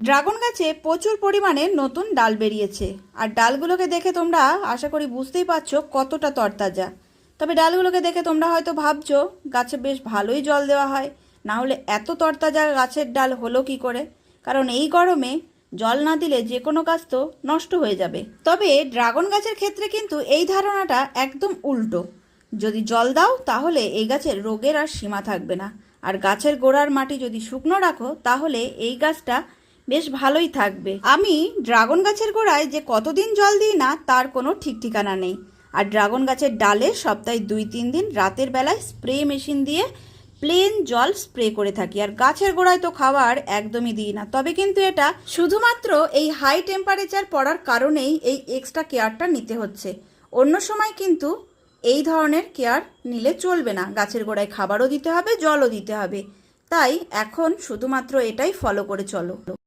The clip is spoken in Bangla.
ড্রাগন গাছে প্রচুর পরিমাণে নতুন ডাল বেরিয়েছে। আর ডালগুলোকে দেখে তোমরা আশা করি বুঝতেই পারছো কতটা তরতাজা। তবে ডালগুলোকে দেখে তোমরা হয়তো ভাবছো গাছে বেশ ভালোই জল দেওয়া হয়, না হলে এত তরতাজা গাছের ডাল হলো কি করে। কারণ এই গরমে জল না দিলে যে কোনো গাছ তো নষ্ট হয়ে যাবে। তবে ড্রাগন গাছের ক্ষেত্রে কিন্তু এই ধারণাটা একদম উল্টো। যদি জল দাও তাহলে এই গাছের রোগের আর সীমা থাকবে না। আর গাছের গোড়ার মাটি যদি শুকনো রাখো তাহলে এই গাছটা বেশ ভালোই থাকবে। আমি ড্রাগন গাছের গোড়ায় যে কতদিন জল দিই না তার কোনো ঠিক ঠিকানা নেই। আর ড্রাগন গাছের ডালে সপ্তাহে 2-3 দিন রাতের বেলায় স্প্রে মেশিন দিয়ে প্লেন জল স্প্রে করে থাকি। আর গাছের গোড়ায় তো খাবার একদমই দিই না। তবে কিন্তু এটা শুধুমাত্র এই হাই টেম্পারেচার পড়ার কারণেই এই এক্সট্রা কেয়ারটা নিতে হচ্ছে। অন্য সময় কিন্তু এই ধরনের কেয়ার নিলে চলবে না। গাছের গোড়ায় খাবারও দিতে হবে, জলও দিতে হবে। তাই এখন শুধুমাত্র এটাই ফলো করে চলো।